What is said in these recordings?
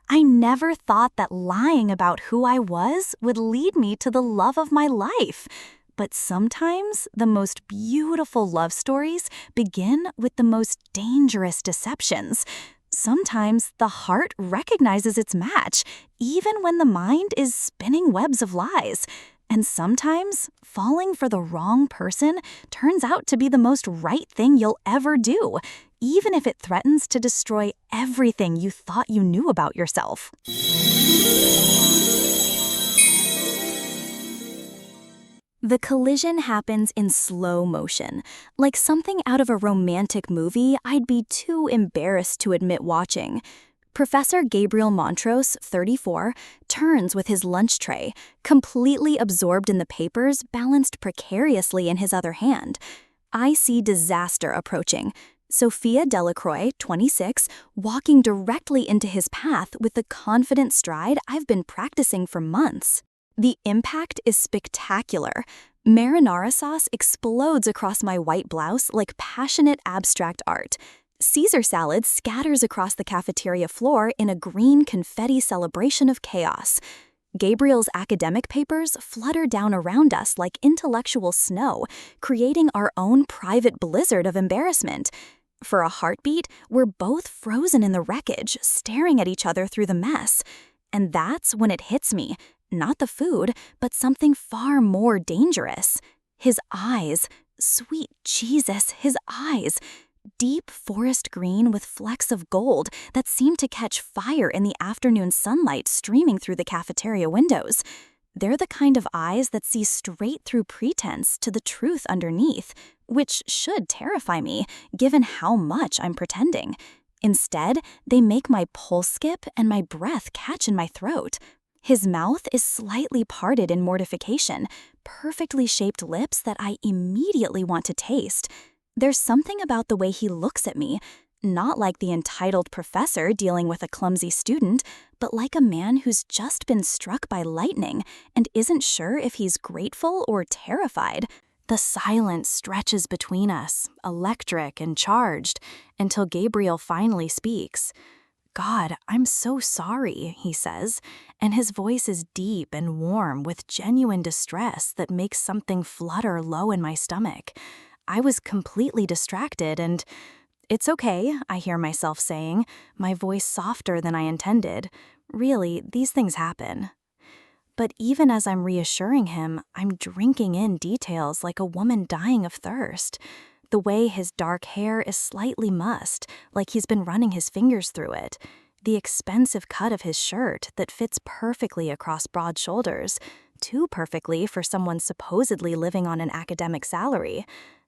I never thought that lying about who I was would lead me to the love of my life. But sometimes the most beautiful love stories begin with the most dangerous deceptions. Sometimes the heart recognizes its match, even when the mind is spinning webs of lies. And sometimes falling for the wrong person turns out to be the most right thing you'll ever do, even if it threatens to destroy everything you thought you knew about yourself. The collision happens in slow motion, like something out of a romantic movie I'd be too embarrassed to admit watching. Professor Gabriel Montrose, 34, turns with his lunch tray, completely absorbed in the papers balanced precariously in his other hand. I see disaster approaching. Sofia Delacroix, 26, walking directly into his path with the confident stride I've been practicing for months. The impact is spectacular. Marinara sauce explodes across my white blouse like passionate abstract art. Caesar salad scatters across the cafeteria floor in a green confetti celebration of chaos. Gabriel's academic papers flutter down around us like intellectual snow, creating our own private blizzard of embarrassment. For a heartbeat, we're both frozen in the wreckage, staring at each other through the mess. And that's when it hits me. Not the food, but something far more dangerous. His eyes. Sweet Jesus, his eyes. Deep forest green with flecks of gold that seem to catch fire in the afternoon sunlight streaming through the cafeteria windows. They're the kind of eyes that see straight through pretense to the truth underneath, which should terrify me, given how much I'm pretending. Instead, they make my pulse skip and my breath catch in my throat. His mouth is slightly parted in mortification, perfectly shaped lips that I immediately want to taste. There's something about the way he looks at me, not like the entitled professor dealing with a clumsy student, but like a man who's just been struck by lightning and isn't sure if he's grateful or terrified. The silence stretches between us, electric and charged, until Gabriel finally speaks. "God, I'm so sorry," he says, and his voice is deep and warm with genuine distress that makes something flutter low in my stomach. I was completely distracted and, "It's okay," I hear myself saying, my voice softer than I intended. Really, these things happen. But even as I'm reassuring him, I'm drinking in details like a woman dying of thirst. The way his dark hair is slightly mussed, like he's been running his fingers through it. The expensive cut of his shirt that fits perfectly across broad shoulders, too perfectly for someone supposedly living on an academic salary.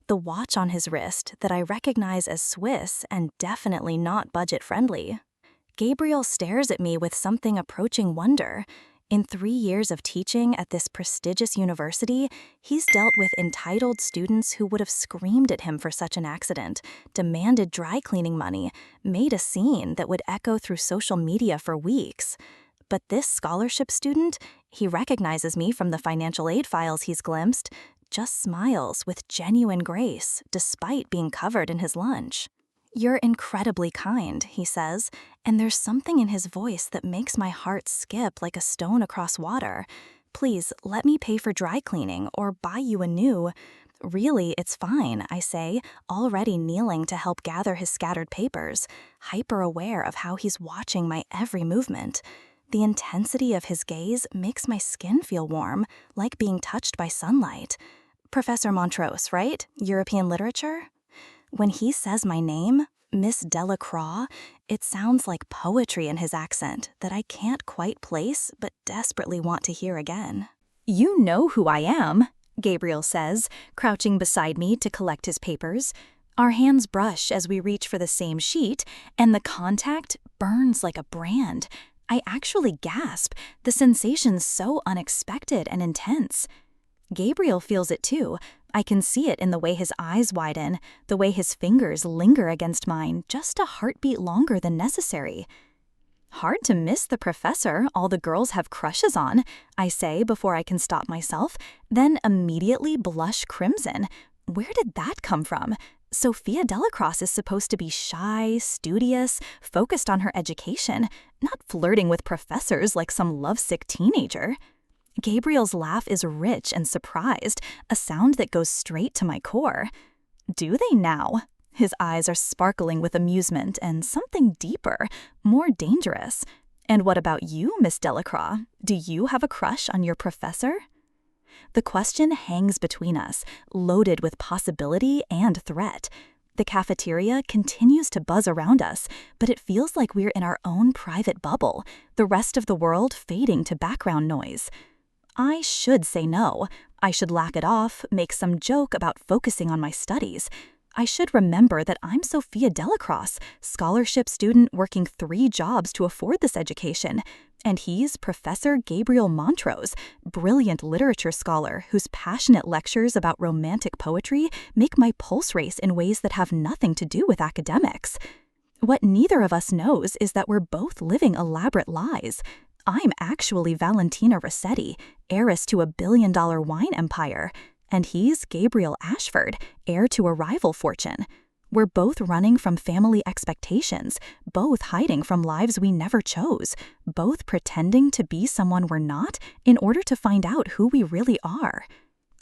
The watch on his wrist that I recognize as Swiss and definitely not budget-friendly. Gabriel stares at me with something approaching wonder. In 3 years of teaching at this prestigious university, he's dealt with entitled students who would have screamed at him for such an accident, demanded dry cleaning money, made a scene that would echo through social media for weeks. But this scholarship student, he recognizes me from the financial aid files he's glimpsed, just smiles with genuine grace, despite being covered in his lunch. "You're incredibly kind," he says, and there's something in his voice that makes my heart skip like a stone across water. "Please, let me pay for dry cleaning or buy you a new—" "Really, it's fine," I say, already kneeling to help gather his scattered papers, hyper-aware of how he's watching my every movement. The intensity of his gaze makes my skin feel warm, like being touched by sunlight. "Professor Montrose, right? European literature?" When he says my name, Miss Delacroix, it sounds like poetry in his accent that I can't quite place but desperately want to hear again. "You know who I am," Gabriel says, crouching beside me to collect his papers. Our hands brush as we reach for the same sheet, and the contact burns like a brand. I actually gasp, the sensation's so unexpected and intense. Gabriel feels it too. I can see it in the way his eyes widen, the way his fingers linger against mine just a heartbeat longer than necessary. "Hard to miss the professor all the girls have crushes on," I say before I can stop myself, then immediately blush crimson. Where did that come from? Sofia Delacroix is supposed to be shy, studious, focused on her education, not flirting with professors like some lovesick teenager. Gabriel's laugh is rich and surprised, a sound that goes straight to my core. Do they now? His eyes are sparkling with amusement and something deeper, more dangerous. And what about you, Miss Delacroix? Do you have a crush on your professor? The question hangs between us, loaded with possibility and threat. The cafeteria continues to buzz around us, but it feels like we're in our own private bubble, the rest of the world fading to background noise. I should say no. I should laugh it off, make some joke about focusing on my studies. I should remember that I'm Sofia Delacroix, scholarship student working 3 jobs to afford this education, and he's Professor Gabriel Montrose, brilliant literature scholar whose passionate lectures about romantic poetry make my pulse race in ways that have nothing to do with academics. What neither of us knows is that we're both living elaborate lies. I'm actually Valentina Rossetti, heiress to a billion-dollar wine empire, and he's Gabriel Ashford, heir to a rival fortune. We're both running from family expectations, both hiding from lives we never chose, both pretending to be someone we're not in order to find out who we really are.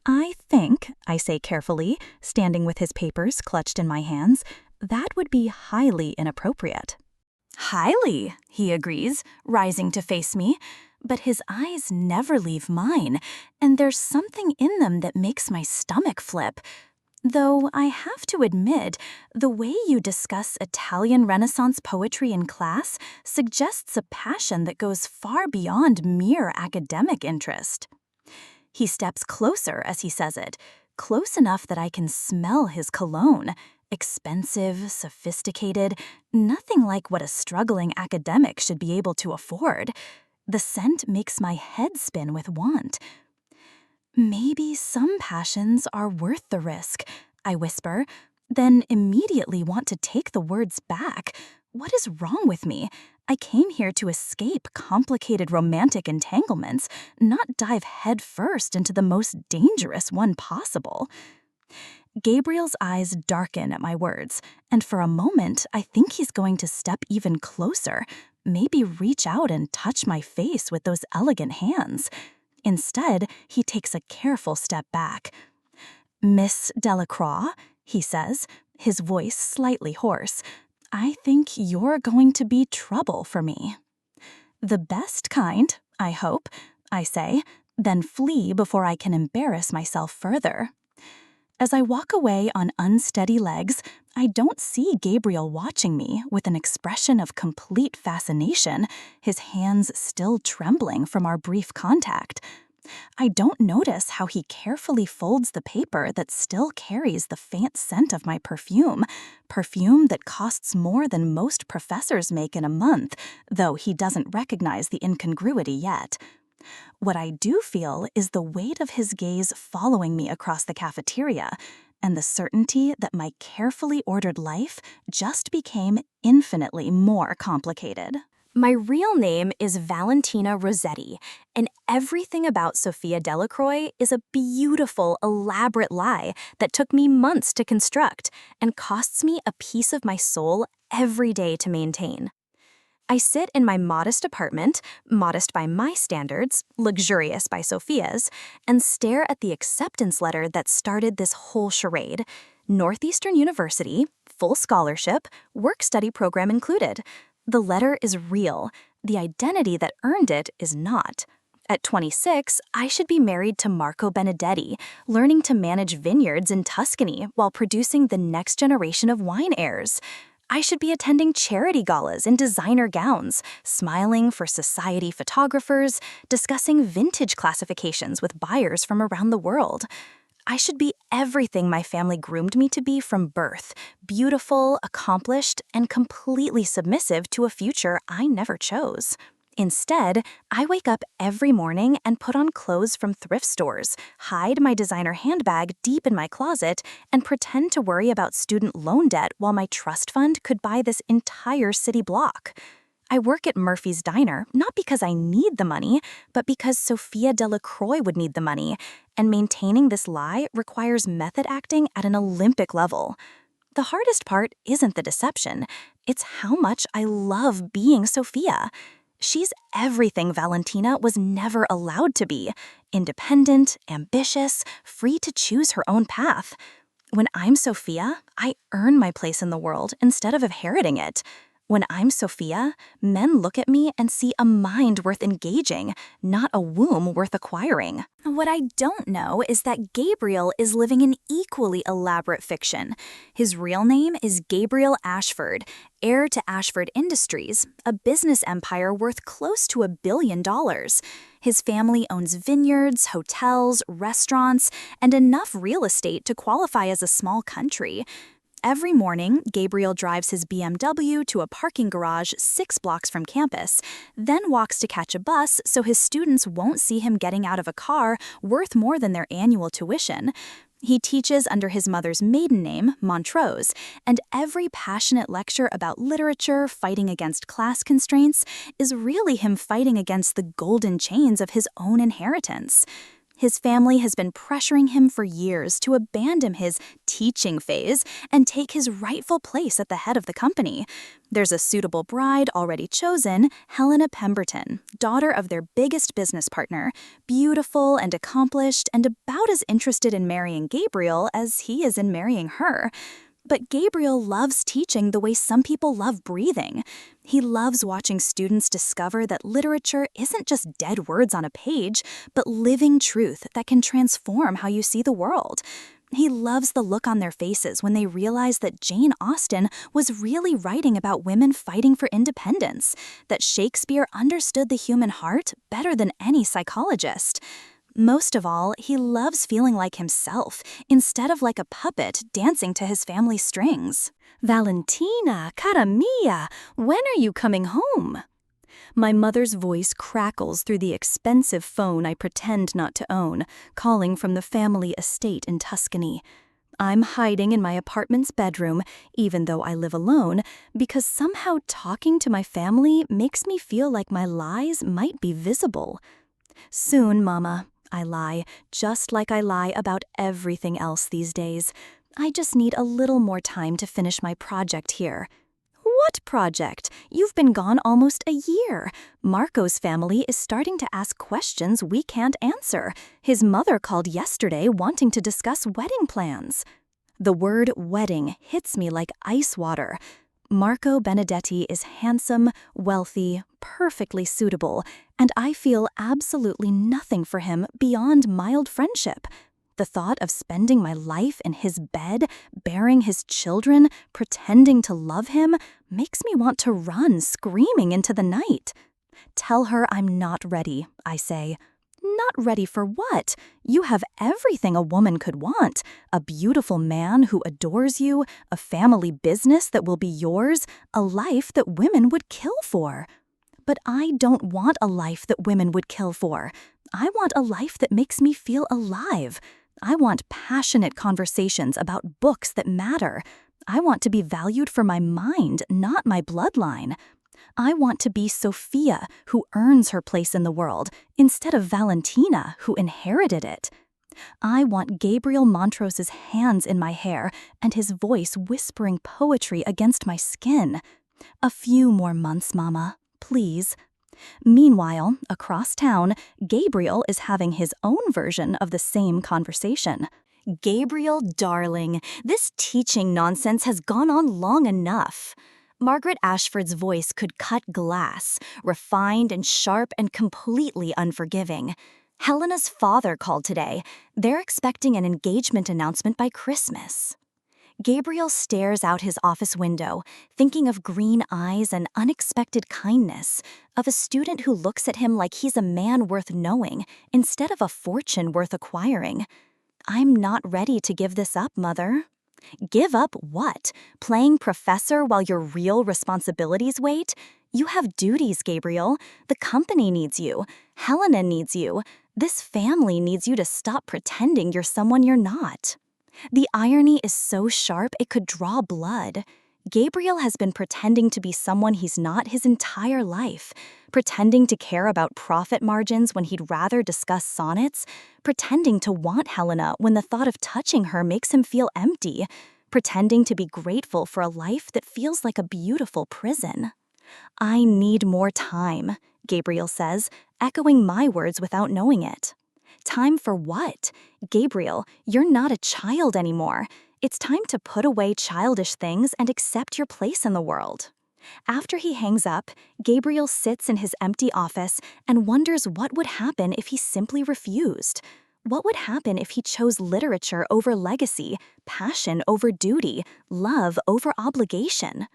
I think, I say carefully, standing with his papers clutched in my hands, that would be highly inappropriate. Highly, he agrees, rising to face me. But his eyes never leave mine, and there's something in them that makes my stomach flip. Though I have to admit, the way you discuss Italian Renaissance poetry in class suggests a passion that goes far beyond mere academic interest. He steps closer as he says it, close enough that I can smell his cologne. Expensive, sophisticated, nothing like what a struggling academic should be able to afford. The scent makes my head spin with want. Maybe some passions are worth the risk, I whisper, then immediately want to take the words back. What is wrong with me? I came here to escape complicated romantic entanglements, not dive headfirst into the most dangerous one possible. Gabriel's eyes darken at my words, and for a moment I think he's going to step even closer, maybe reach out and touch my face with those elegant hands. Instead, he takes a careful step back. Miss Delacroix, he says, his voice slightly hoarse, I think you're going to be trouble for me. The best kind, I hope, I say, then flee before I can embarrass myself further. As I walk away on unsteady legs, I don't see Gabriel watching me with an expression of complete fascination, his hands still trembling from our brief contact. I don't notice how he carefully folds the paper that still carries the faint scent of my perfume that costs more than most professors make in a month, though he doesn't recognize the incongruity yet. What I do feel is the weight of his gaze following me across the cafeteria, and the certainty that my carefully ordered life just became infinitely more complicated. My real name is Valentina Rossetti, and everything about Sofia Delacroix is a beautiful, elaborate lie that took me months to construct and costs me a piece of my soul every day to maintain. I sit in my modest apartment, modest by my standards, luxurious by Sofia's, and stare at the acceptance letter that started this whole charade. Northeastern University, full scholarship, work-study program included. The letter is real. The identity that earned it is not. At 26, I should be married to Marco Benedetti, learning to manage vineyards in Tuscany while producing the next generation of wine heirs. I should be attending charity galas in designer gowns, smiling for society photographers, discussing vintage classifications with buyers from around the world. I should be everything my family groomed me to be from birth, beautiful, accomplished, and completely submissive to a future I never chose. Instead, I wake up every morning and put on clothes from thrift stores, hide my designer handbag deep in my closet, and pretend to worry about student loan debt while my trust fund could buy this entire city block. I work at Murphy's Diner not because I need the money, but because Sofia Delacroix would need the money, and maintaining this lie requires method acting at an Olympic level. The hardest part isn't the deception. It's how much I love being Sofia. She's everything Valentina was never allowed to be. Independent, ambitious, free to choose her own path. When I'm Sofia, I earn my place in the world instead of inheriting it. When I'm Sofia, men look at me and see a mind worth engaging, not a womb worth acquiring. What I don't know is that Gabriel is living an equally elaborate fiction. His real name is Gabriel Ashford, heir to Ashford Industries, a business empire worth close to $1 billion. His family owns vineyards, hotels, restaurants, and enough real estate to qualify as a small country. Every morning, Gabriel drives his BMW to a parking garage 6 blocks from campus, then walks to catch a bus so his students won't see him getting out of a car worth more than their annual tuition. He teaches under his mother's maiden name, Montrose, and every passionate lecture about literature fighting against class constraints is really him fighting against the golden chains of his own inheritance. His family has been pressuring him for years to abandon his teaching phase and take his rightful place at the head of the company. There's a suitable bride already chosen, Helena Pemberton, daughter of their biggest business partner, beautiful and accomplished and about as interested in marrying Gabriel as he is in marrying her. But Gabriel loves teaching the way some people love breathing. He loves watching students discover that literature isn't just dead words on a page, but living truth that can transform how you see the world. He loves the look on their faces when they realize that Jane Austen was really writing about women fighting for independence, that Shakespeare understood the human heart better than any psychologist. Most of all, he loves feeling like himself, instead of like a puppet dancing to his family's strings. Valentina, cara mia, when are you coming home? My mother's voice crackles through the expensive phone I pretend not to own, calling from the family estate in Tuscany. I'm hiding in my apartment's bedroom, even though I live alone, because somehow talking to my family makes me feel like my lies might be visible. Soon, Mama, I lie, just like I lie about everything else these days. I just need a little more time to finish my project here. What project? You've been gone almost a year. Marco's family is starting to ask questions we can't answer. His mother called yesterday wanting to discuss wedding plans. The word wedding hits me like ice water. Marco Benedetti is handsome, wealthy, perfectly suitable, and I feel absolutely nothing for him beyond mild friendship. The thought of spending my life in his bed, bearing his children, pretending to love him, makes me want to run screaming into the night. Tell her I'm not ready, I say. Not ready for what? You have everything a woman could want. A beautiful man who adores you, a family business that will be yours, a life that women would kill for. But I don't want a life that women would kill for. I want a life that makes me feel alive. I want passionate conversations about books that matter. I want to be valued for my mind, not my bloodline. I want to be Sofia, who earns her place in the world, instead of Valentina, who inherited it. I want Gabriel Montrose's hands in my hair and his voice whispering poetry against my skin. A few more months, Mama, please. Meanwhile, across town, Gabriel is having his own version of the same conversation. Gabriel, darling, this teaching nonsense has gone on long enough. Margaret Ashford's voice could cut glass, refined and sharp and completely unforgiving. Helena's father called today. They're expecting an engagement announcement by Christmas. Gabriel stares out his office window, thinking of green eyes and unexpected kindness, of a student who looks at him like he's a man worth knowing instead of a fortune worth acquiring. I'm not ready to give this up, Mother. Give up what? Playing professor while your real responsibilities wait? You have duties, Gabriel. The company needs you. Helena needs you. This family needs you to stop pretending you're someone you're not. The irony is so sharp it could draw blood. Gabriel has been pretending to be someone he's not his entire life, pretending to care about profit margins when he'd rather discuss sonnets, pretending to want Helena when the thought of touching her makes him feel empty, pretending to be grateful for a life that feels like a beautiful prison. I need more time, Gabriel says, echoing my words without knowing it. Time for what? Gabriel, you're not a child anymore. It's time to put away childish things and accept your place in the world. After he hangs up, Gabriel sits in his empty office and wonders what would happen if he simply refused. What would happen if he chose literature over legacy, passion over duty, love over obligation?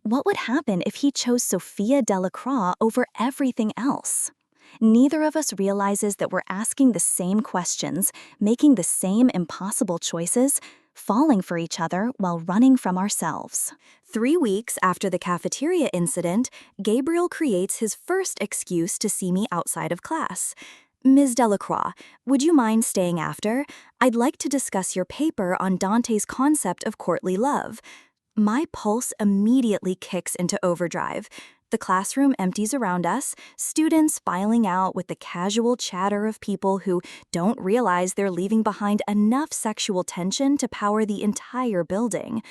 What would happen if he chose Sofia Delacroix over everything else? Neither of us realizes that we're asking the same questions, making the same impossible choices, falling for each other while running from ourselves. 3 weeks after the cafeteria incident, Gabriel creates his first excuse to see me outside of class. Ms. Delacroix, would you mind staying after? I'd like to discuss your paper on Dante's concept of courtly love. My pulse immediately kicks into overdrive. The classroom empties around us, students filing out with the casual chatter of people who don't realize they're leaving behind enough sexual tension to power the entire building.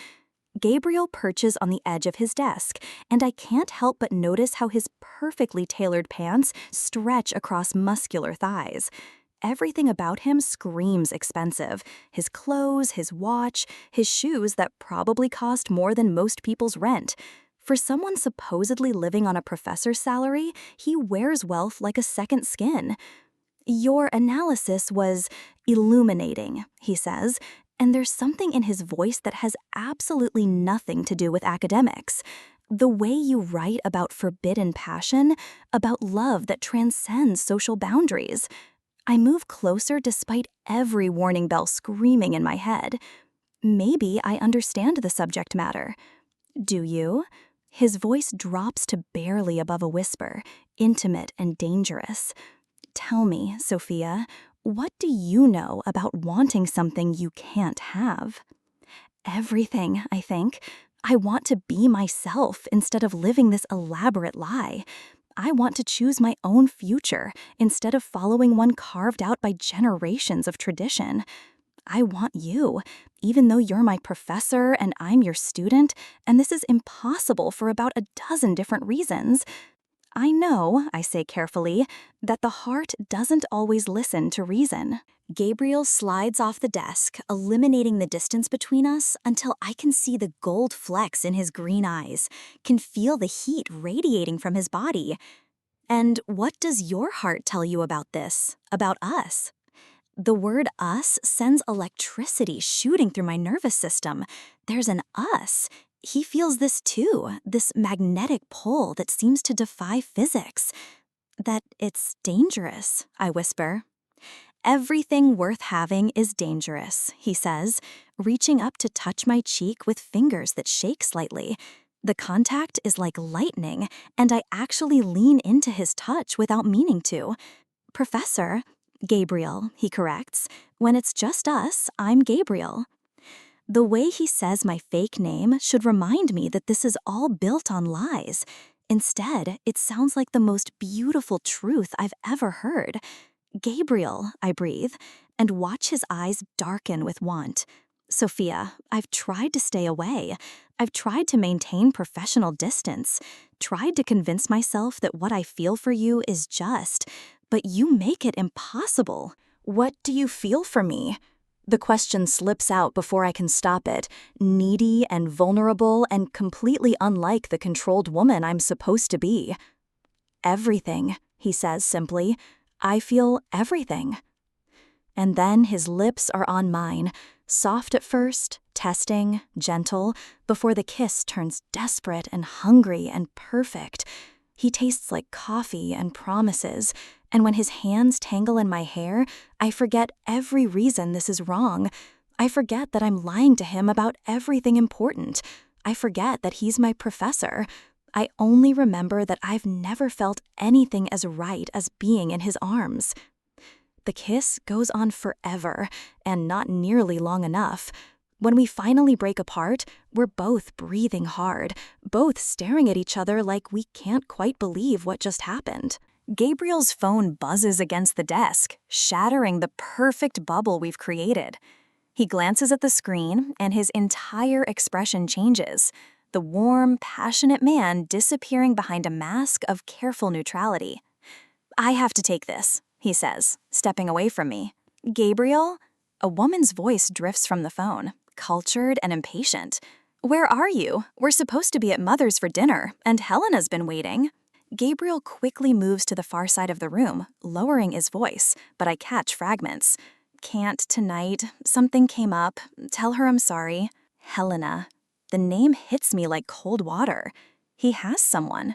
Gabriel perches on the edge of his desk, and I can't help but notice how his perfectly tailored pants stretch across muscular thighs. Everything about him screams expensive. His clothes, his watch, his shoes that probably cost more than most people's rent. For someone supposedly living on a professor's salary, he wears wealth like a second skin. Your analysis was illuminating, he says, and there's something in his voice that has absolutely nothing to do with academics. The way you write about forbidden passion, about love that transcends social boundaries. I move closer despite every warning bell screaming in my head. Maybe I understand the subject matter. Do you? His voice drops to barely above a whisper, intimate and dangerous. Tell me, Sophia, what do you know about wanting something you can't have? Everything, I think. I want to be myself instead of living this elaborate lie. I want to choose my own future instead of following one carved out by generations of tradition. I want you, even though you're my professor and I'm your student, and this is impossible for about a dozen different reasons. I know, I say carefully, that the heart doesn't always listen to reason. Gabriel slides off the desk, eliminating the distance between us until I can see the gold flecks in his green eyes, can feel the heat radiating from his body. And what does your heart tell you about this, about us? The word us sends electricity shooting through my nervous system. There's an us. He feels this too, this magnetic pull that seems to defy physics. That it's dangerous, I whisper. Everything worth having is dangerous, he says, reaching up to touch my cheek with fingers that shake slightly. The contact is like lightning, and I actually lean into his touch without meaning to. Professor, Gabriel, he corrects. When it's just us, I'm Gabriel. The way he says my fake name should remind me that this is all built on lies. Instead, it sounds like the most beautiful truth I've ever heard. Gabriel, I breathe, and watch his eyes darken with want. Sophia, I've tried to stay away. I've tried to maintain professional distance, tried to convince myself that what I feel for you is just, but you make it impossible. What do you feel for me? The question slips out before I can stop it, needy and vulnerable and completely unlike the controlled woman I'm supposed to be. Everything, he says simply. I feel everything. And then his lips are on mine, soft at first, testing, gentle, before the kiss turns desperate and hungry and perfect. He tastes like coffee and promises, and when his hands tangle in my hair, I forget every reason this is wrong. I forget that I'm lying to him about everything important. I forget that he's my professor. I only remember that I've never felt anything as right as being in his arms. The kiss goes on forever, and not nearly long enough. When we finally break apart, we're both breathing hard, both staring at each other like we can't quite believe what just happened. Gabriel's phone buzzes against the desk, shattering the perfect bubble we've created. He glances at the screen, and his entire expression changes. The warm, passionate man disappearing behind a mask of careful neutrality. "I have to take this," he says, stepping away from me. "Gabriel?" A woman's voice drifts from the phone, cultured and impatient. "Where are you? We're supposed to be at Mother's for dinner, and Helena's been waiting." Gabriel quickly moves to the far side of the room, lowering his voice, but I catch fragments. "Can't tonight. Something came up. Tell her I'm sorry." Helena. The name hits me like cold water. He has someone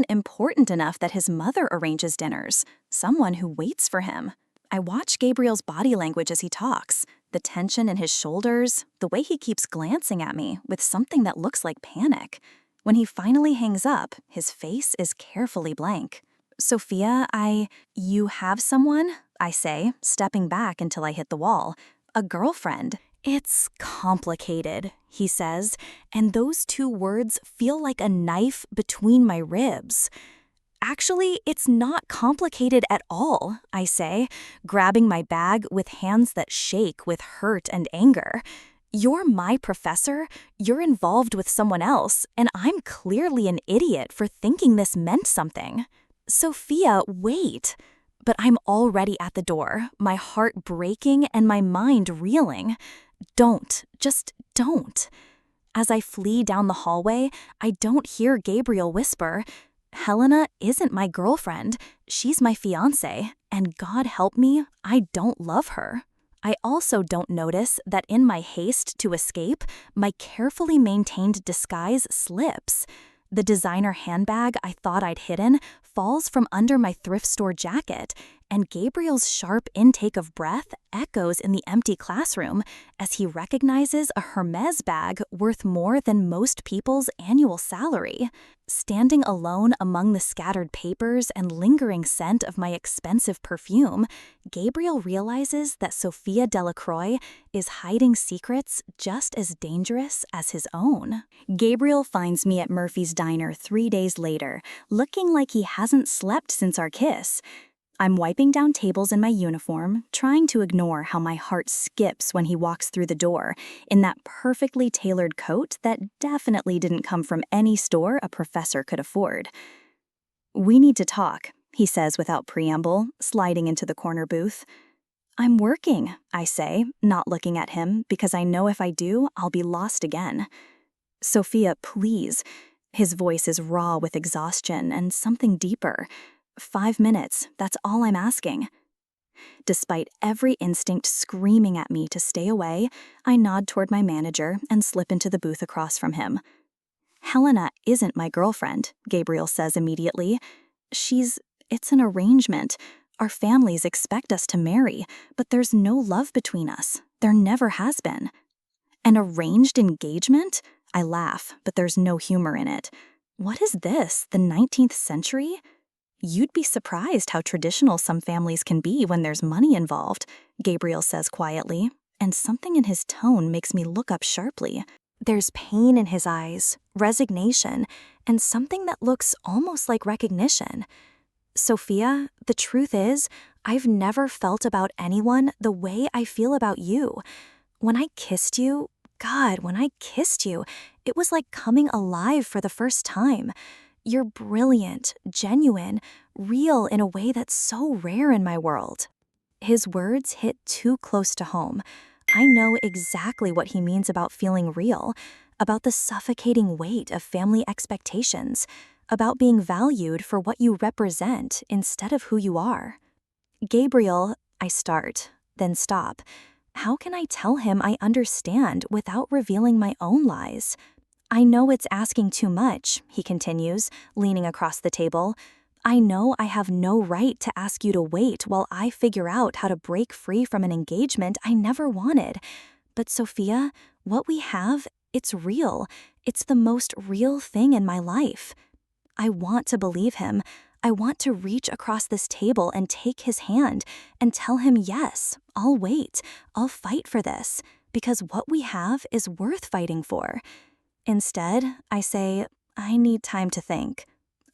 important enough that his mother arranges dinners, someone who waits for him. I watch Gabriel's body language as he talks, the tension in his shoulders, the way he keeps glancing at me with something that looks like panic. When he finally hangs up, his face is carefully blank. "Sofia, you have someone?" I say, stepping back until I hit the wall. "A girlfriend." "It's complicated," he says, and those two words feel like a knife between my ribs. "Actually, it's not complicated at all," I say, grabbing my bag with hands that shake with hurt and anger. "You're my professor, you're involved with someone else, and I'm clearly an idiot for thinking this meant something." "Sofia, wait." But I'm already at the door, my heart breaking and my mind reeling. Just don't. As I flee down the hallway, I don't hear Gabriel whisper, "Helena isn't my girlfriend, she's my fiancé, and God help me, I don't love her." I also don't notice that in my haste to escape, my carefully maintained disguise slips. The designer handbag I thought I'd hidden falls from under my thrift store jacket, and Gabriel's sharp intake of breath echoes in the empty classroom as he recognizes a Hermes bag worth more than most people's annual salary. Standing alone among the scattered papers and lingering scent of my expensive perfume, Gabriel realizes that Sofia Delacroix is hiding secrets just as dangerous as his own. Gabriel finds me at Murphy's Diner 3 days later, looking like he hasn't slept since our kiss. I'm wiping down tables in my uniform, trying to ignore how my heart skips when he walks through the door in that perfectly tailored coat that definitely didn't come from any store a professor could afford. "We need to talk," he says without preamble, sliding into the corner booth. "I'm working," I say, not looking at him, because I know if I do, I'll be lost again. "Sofia, please." His voice is raw with exhaustion and something deeper. 5 minutes, that's all I'm asking. Despite every instinct screaming at me to stay away, I nod toward my manager and slip into the booth across from him. "Helena isn't my girlfriend," Gabriel says immediately. It's an arrangement. Our families expect us to marry, but there's no love between us. There never has been." "An arranged engagement?" I laugh, but there's no humor in it. What is this, the 19th century? "You'd be surprised how traditional some families can be when there's money involved," Gabriel says quietly, and something in his tone makes me look up sharply. There's pain in his eyes, resignation, and something that looks almost like recognition. "Sofia, the truth is, I've never felt about anyone the way I feel about you. When I kissed you, it was like coming alive for the first time. You're brilliant, genuine, real in a way that's so rare in my world." His words hit too close to home. I know exactly what he means about feeling real, about the suffocating weight of family expectations, about being valued for what you represent instead of who you are. "Gabriel," I start, then stop. How can I tell him I understand without revealing my own lies? "I know it's asking too much," he continues, leaning across the table. "I know I have no right to ask you to wait while I figure out how to break free from an engagement I never wanted. But Sofia, what we have, it's real. It's the most real thing in my life." I want to believe him. I want to reach across this table and take his hand and tell him, yes, I'll wait. I'll fight for this, because what we have is worth fighting for. Instead, I say, "I need time to think."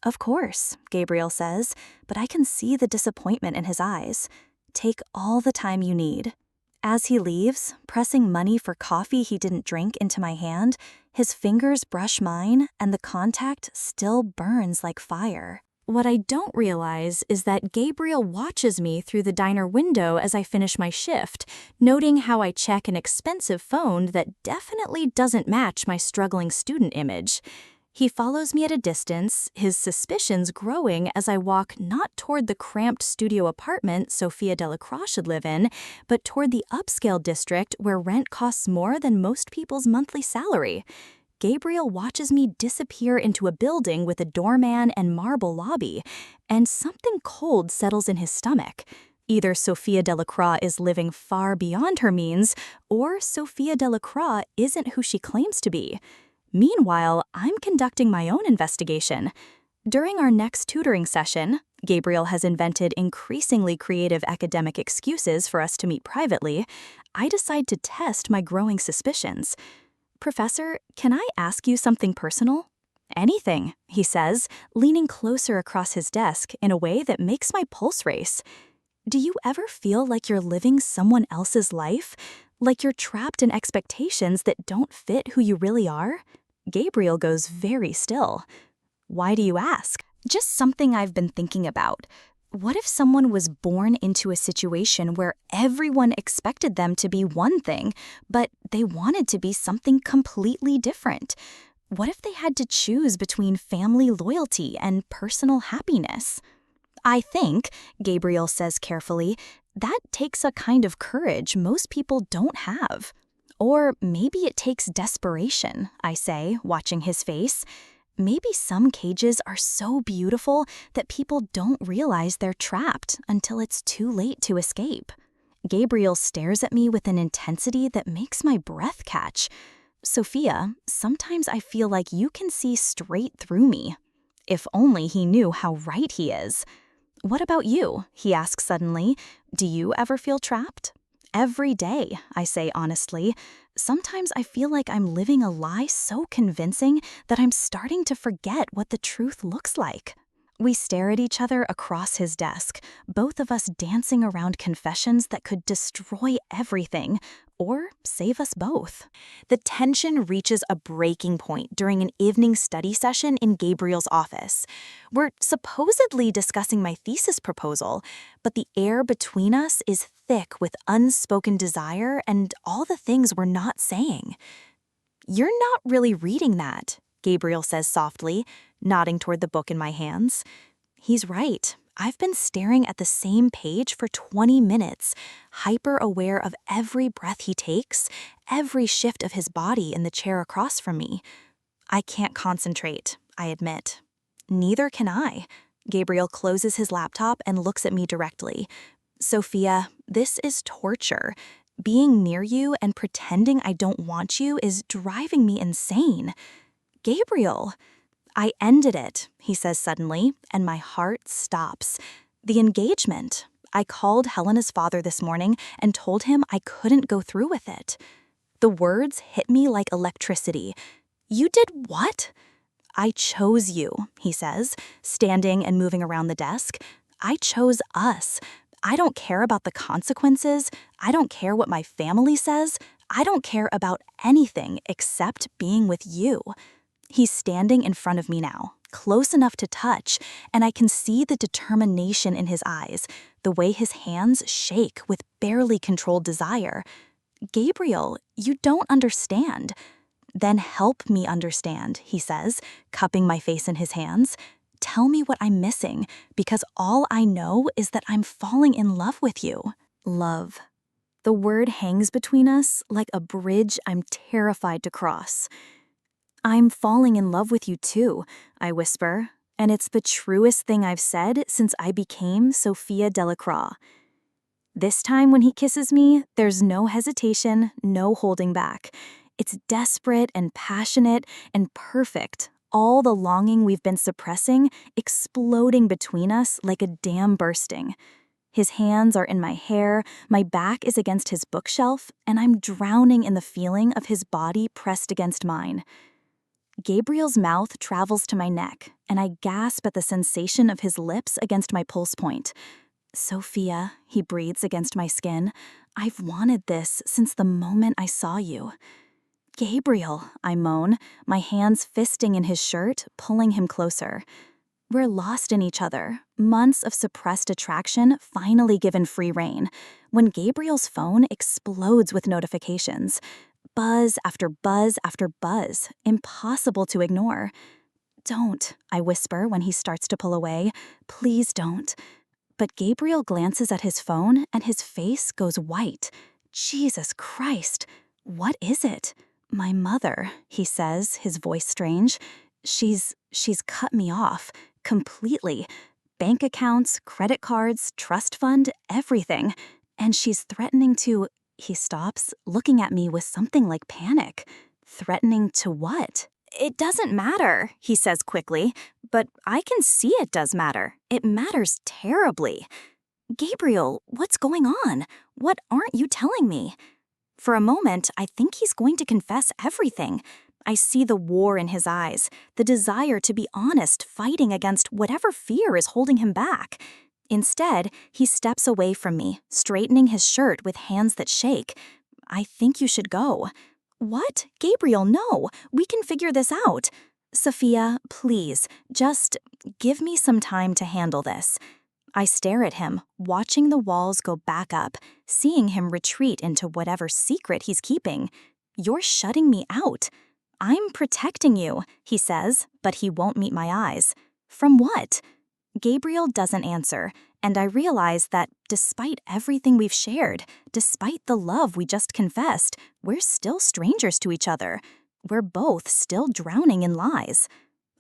"Of course," Gabriel says, but I can see the disappointment in his eyes. "Take all the time you need." As he leaves, pressing money for coffee he didn't drink into my hand, his fingers brush mine and the contact still burns like fire. What I don't realize is that Gabriel watches me through the diner window as I finish my shift, noting how I check an expensive phone that definitely doesn't match my struggling student image. He follows me at a distance, his suspicions growing as I walk not toward the cramped studio apartment Sofia Delacroix should live in, but toward the upscale district where rent costs more than most people's monthly salary. Gabriel watches me disappear into a building with a doorman and marble lobby, and something cold settles in his stomach. Either Sofia Delacroix is living far beyond her means, or Sofia Delacroix isn't who she claims to be. Meanwhile, I'm conducting my own investigation. During our next tutoring session, Gabriel has invented increasingly creative academic excuses for us to meet privately. I decide to test my growing suspicions. "Professor, can I ask you something personal?" "Anything," he says, leaning closer across his desk in a way that makes my pulse race. "Do you ever feel like you're living someone else's life? Like you're trapped in expectations that don't fit who you really are?" Gabriel goes very still. "Why do you ask?" "Just something I've been thinking about. What if someone was born into a situation where everyone expected them to be one thing, but they wanted to be something completely different? What if they had to choose between family loyalty and personal happiness?" "I think," Gabriel says carefully, "that takes a kind of courage most people don't have." "Or maybe it takes desperation," I say, watching his face. "Maybe some cages are so beautiful that people don't realize they're trapped until it's too late to escape." Gabriel stares at me with an intensity that makes my breath catch. "Sofia, sometimes I feel like you can see straight through me." If only he knew how right he is. "What about you?" he asks suddenly. "Do you ever feel trapped?" "Every day," I say honestly. "Sometimes I feel like I'm living a lie so convincing that I'm starting to forget what the truth looks like." We stare at each other across his desk, both of us dancing around confessions that could destroy everything, or save us both. The tension reaches a breaking point during an evening study session in Gabriel's office. We're supposedly discussing my thesis proposal, but the air between us is thick with unspoken desire and all the things we're not saying. "You're not really reading that," Gabriel says softly, nodding toward the book in my hands. He's right. I've been staring at the same page for 20 minutes, hyper-aware of every breath he takes, every shift of his body in the chair across from me. I can't concentrate, I admit. "Neither can I." Gabriel closes his laptop and looks at me directly. "Sofia, this is torture. Being near you and pretending I don't want you is driving me insane." "Gabriel." "I ended it," he says suddenly, and my heart stops. "The engagement. I called Helena's father this morning and told him I couldn't go through with it." The words hit me like electricity. "You did what?" "I chose you," he says, standing and moving around the desk. "I chose us. I don't care about the consequences. I don't care what my family says. I don't care about anything except being with you." He's standing in front of me now, close enough to touch, and I can see the determination in his eyes, the way his hands shake with barely controlled desire. "Gabriel, you don't understand." "Then help me understand," he says, cupping my face in his hands. "Tell me what I'm missing, because all I know is that I'm falling in love with you." Love. The word hangs between us like a bridge I'm terrified to cross. "I'm falling in love with you too," I whisper, and it's the truest thing I've said since I became Sofia Delacroix. This time when he kisses me, there's no hesitation, no holding back. It's desperate and passionate and perfect, all the longing we've been suppressing exploding between us like a dam bursting. His hands are in my hair, my back is against his bookshelf, and I'm drowning in the feeling of his body pressed against mine. Gabriel's mouth travels to my neck, and I gasp at the sensation of his lips against my pulse point. Sophia, he breathes against my skin. I've wanted this since the moment I saw you. Gabriel, I moan, my hands fisting in his shirt, pulling him closer. We're lost in each other, months of suppressed attraction finally given free rein, when Gabriel's phone explodes with notifications. Buzz after buzz after buzz, impossible to ignore. Don't, I whisper when he starts to pull away. Please don't. But Gabriel glances at his phone and his face goes white. Jesus Christ, what is it? My mother, he says, his voice strange. She's cut me off, completely. Bank accounts, credit cards, trust fund, everything. And she's threatening to... He stops, looking at me with something like panic. Threatening to what? It doesn't matter, he says quickly, but I can see it does matter. It matters terribly. Gabriel, what's going on? What aren't you telling me? For a moment, I think he's going to confess everything. I see the war in his eyes, the desire to be honest, fighting against whatever fear is holding him back. Instead, he steps away from me, straightening his shirt with hands that shake. I think you should go. What? Gabriel, no. We can figure this out. Sophia, please, just give me some time to handle this. I stare at him, watching the walls go back up, seeing him retreat into whatever secret he's keeping. You're shutting me out. I'm protecting you, he says, but he won't meet my eyes. From what? Gabriel doesn't answer, and I realize that despite everything we've shared, despite the love we just confessed, we're still strangers to each other. We're both still drowning in lies.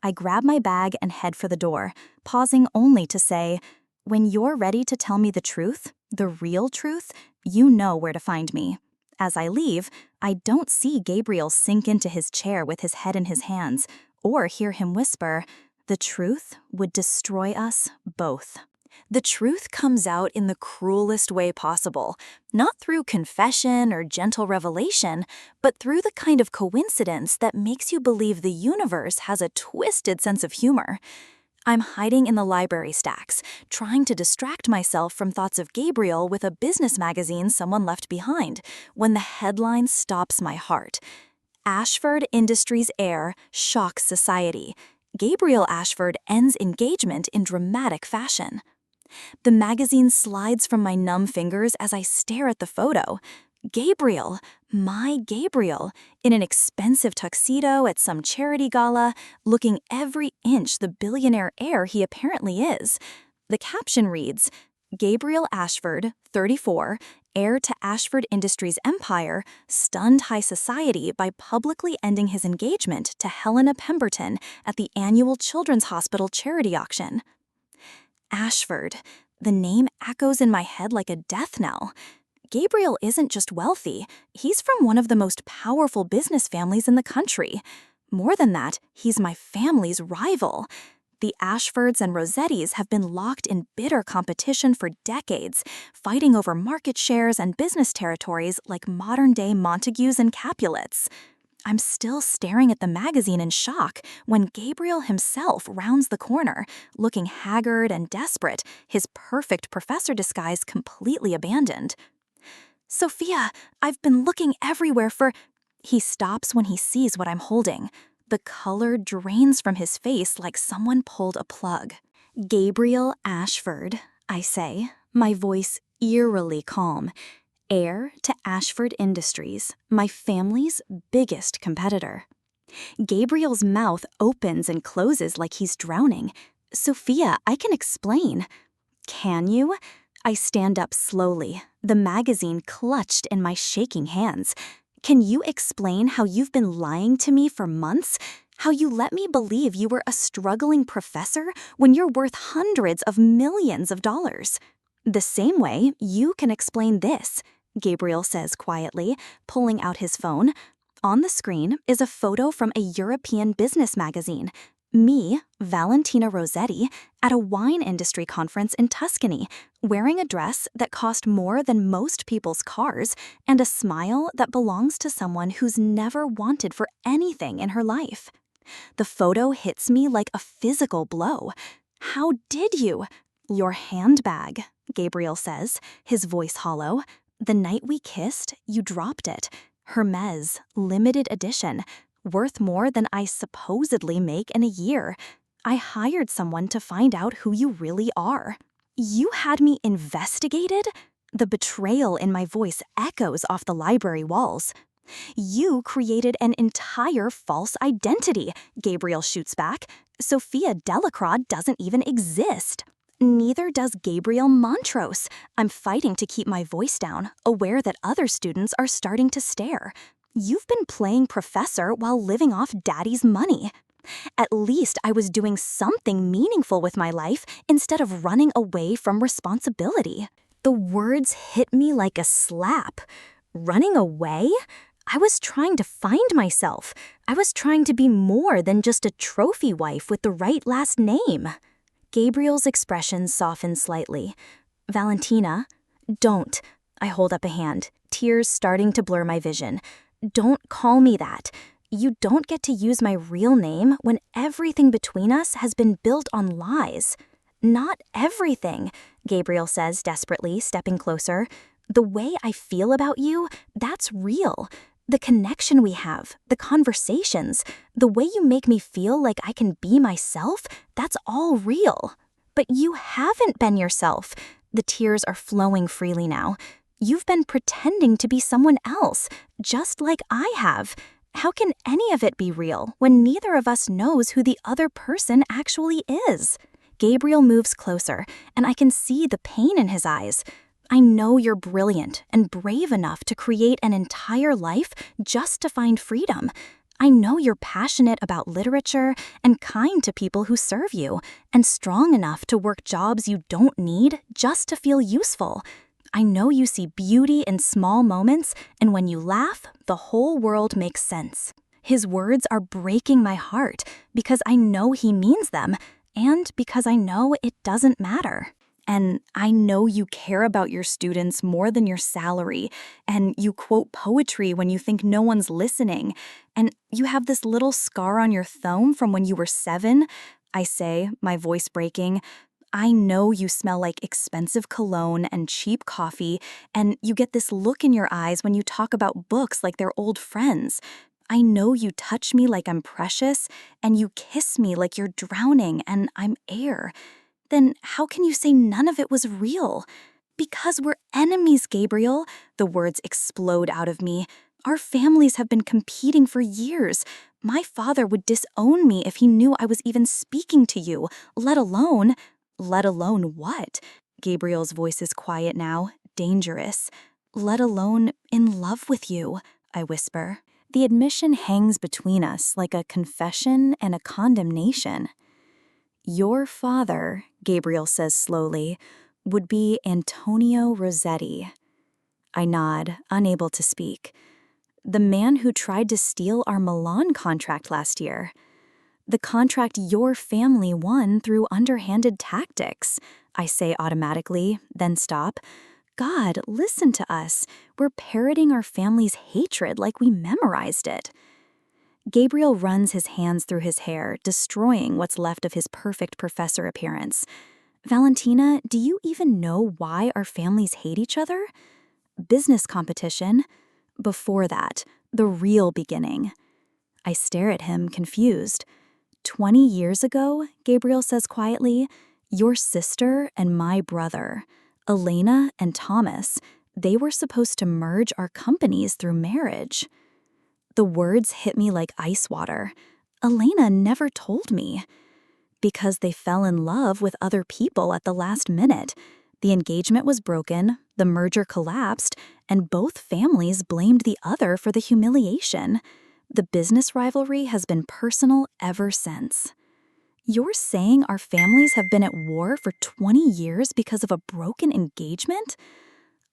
I grab my bag and head for the door, pausing only to say, when you're ready to tell me the truth, the real truth, you know where to find me. As I leave, I don't see Gabriel sink into his chair with his head in his hands, or hear him whisper, the truth would destroy us both. The truth comes out in the cruelest way possible, not through confession or gentle revelation, but through the kind of coincidence that makes you believe the universe has a twisted sense of humor. I'm hiding in the library stacks, trying to distract myself from thoughts of Gabriel with a business magazine someone left behind, when the headline stops my heart. Ashford Industries heir shocks society. Gabriel Ashford ends engagement in dramatic fashion. The magazine slides from my numb fingers as I stare at the photo. Gabriel, my Gabriel, in an expensive tuxedo at some charity gala, looking every inch the billionaire heir he apparently is. The caption reads, Gabriel Ashford, 34, heir to Ashford Industries empire, stunned high society by publicly ending his engagement to Helena Pemberton at the annual Children's Hospital charity auction. Ashford. The name echoes in my head like a death knell. Gabriel isn't just wealthy, he's from one of the most powerful business families in the country. More than that, he's my family's rival. The Ashfords and Rosettis have been locked in bitter competition for decades, fighting over market shares and business territories like modern-day Montagues and Capulets. I'm still staring at the magazine in shock when Gabriel himself rounds the corner, looking haggard and desperate, his perfect professor disguise completely abandoned. Sophia, I've been looking everywhere for... He stops when he sees what I'm holding. The color drains from his face like someone pulled a plug. Gabriel Ashford, I say, my voice eerily calm. Heir to Ashford Industries, my family's biggest competitor. Gabriel's mouth opens and closes like he's drowning. Sophia, I can explain. Can you? I stand up slowly, the magazine clutched in my shaking hands. Can you explain how you've been lying to me for months? How you let me believe you were a struggling professor when you're worth hundreds of millions of dollars? The same way you can explain this, Gabriel says quietly, pulling out his phone. On the screen is a photo from a European business magazine. Me, Valentina Rossetti, at a wine industry conference in Tuscany, wearing a dress that cost more than most people's cars and a smile that belongs to someone who's never wanted for anything in her life. The photo hits me like a physical blow. How did you? Your handbag, Gabriel says, his voice hollow. "The night we kissed, you dropped it. Hermes, limited edition, worth more than I supposedly make in a year. I hired someone to find out who you really are." "You had me investigated?" The betrayal in my voice echoes off the library walls. "You created an entire false identity," Gabriel shoots back. "Sofia Delacroix doesn't even exist." "Neither does Gabriel Montrose." I'm fighting to keep my voice down, aware that other students are starting to stare. "You've been playing professor while living off daddy's money." At least I was doing something meaningful with my life instead of running away from responsibility. The words hit me like a slap. Running away? I was trying to find myself. I was trying to be more than just a trophy wife with the right last name. Gabriel's expression softened slightly. "Valentina, don't." I hold up a hand, tears starting to blur my vision. "Don't call me that. You don't get to use my real name when everything between us has been built on lies." "Not everything," Gabriel says desperately, stepping closer. "The way I feel about you, that's real. The connection we have, the conversations, the way you make me feel like I can be myself, that's all real." "But you haven't been yourself." The tears are flowing freely now. "You've been pretending to be someone else, just like I have. How can any of it be real when neither of us knows who the other person actually is?" Gabriel moves closer, and I can see the pain in his eyes. "I know you're brilliant and brave enough to create an entire life just to find freedom. I know you're passionate about literature and kind to people who serve you, and strong enough to work jobs you don't need just to feel useful. I know you see beauty in small moments, and when you laugh, the whole world makes sense." His words are breaking my heart because I know he means them, and because I know it doesn't matter. "And I know you care about your students more than your salary, and you quote poetry when you think no one's listening, and you have this little scar on your thumb from when you were 7, I say, my voice breaking. "I know you smell like expensive cologne and cheap coffee, and you get this look in your eyes when you talk about books like they're old friends. I know you touch me like I'm precious, and you kiss me like you're drowning and I'm air. Then how can you say none of it was real?" "Because we're enemies, Gabriel." The words explode out of me. "Our families have been competing for years. My father would disown me if he knew I was even speaking to you, let alone..." "Let alone what?" Gabriel's voice is quiet now, dangerous. "Let alone in love with you," I whisper. The admission hangs between us like a confession and a condemnation. "Your father," Gabriel says slowly, "would be Antonio Rossetti." I nod, unable to speak. "The man who tried to steal our Milan contract last year. The contract your family won through underhanded tactics," I say automatically, then stop. God, listen to us. We're parroting our family's hatred like we memorized it. Gabriel runs his hands through his hair, destroying what's left of his perfect professor appearance. "Valentina, do you even know why our families hate each other?" "Business competition." "Before that, the real beginning." I stare at him, confused. 20 years ago, Gabriel says quietly, "your sister and my brother, Elena and Thomas, they were supposed to merge our companies through marriage." The words hit me like ice water. Elena never told me. "Because they fell in love with other people at the last minute. The engagement was broken, the merger collapsed, and both families blamed the other for the humiliation. The business rivalry has been personal ever since." "You're saying our families have been at war for 20 years because of a broken engagement?"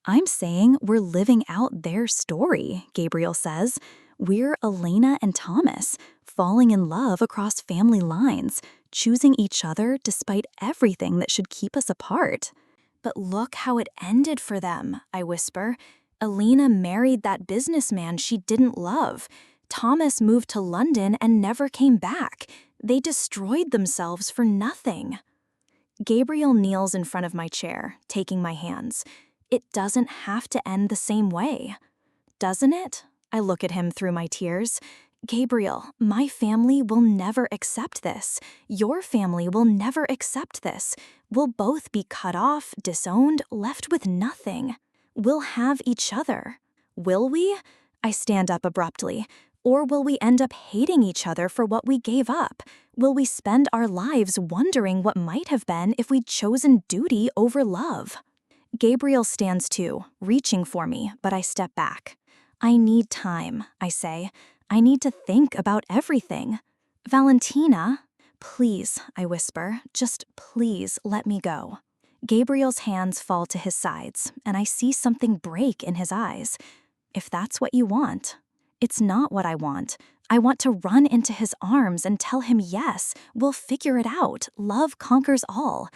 "I'm saying we're living out their story," Gabriel says. "We're Elena and Thomas, falling in love across family lines, choosing each other despite everything that should keep us apart." "But look how it ended for them," I whisper. "Elena married that businessman she didn't love. Thomas moved to London and never came back. They destroyed themselves for nothing." Gabriel kneels in front of my chair, taking my hands. It doesn't have to end the same way. Doesn't it? I look at him through my tears. Gabriel, my family will never accept this. Your family will never accept this. We'll both be cut off, disowned, left with nothing. We'll have each other. Will we? I stand up abruptly. Or will we end up hating each other for what we gave up? Will we spend our lives wondering what might have been if we'd chosen duty over love? Gabriel stands too, reaching for me, but I step back. I need time, I say. I need to think about everything. Valentina, please, I whisper, just please let me go. Gabriel's hands fall to his sides, and I see something break in his eyes. If that's what you want. It's not what I want. I want to run into his arms and tell him yes, we'll figure it out. Love conquers all.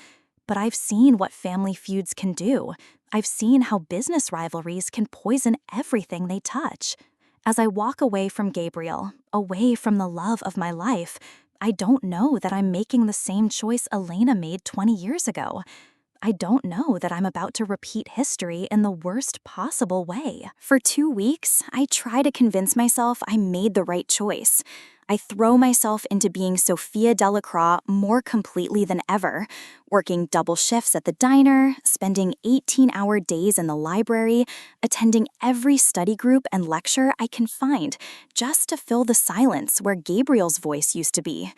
But I've seen what family feuds can do. I've seen how business rivalries can poison everything they touch. As I walk away from Gabriel, away from the love of my life, I don't know that I'm making the same choice Elena made 20 years ago. I don't know that I'm about to repeat history in the worst possible way. For 2 weeks, I try to convince myself I made the right choice. I throw myself into being Sofia Delacroix more completely than ever, working double shifts at the diner, spending 18-hour days in the library, attending every study group and lecture I can find, just to fill the silence where Gabriel's voice used to be.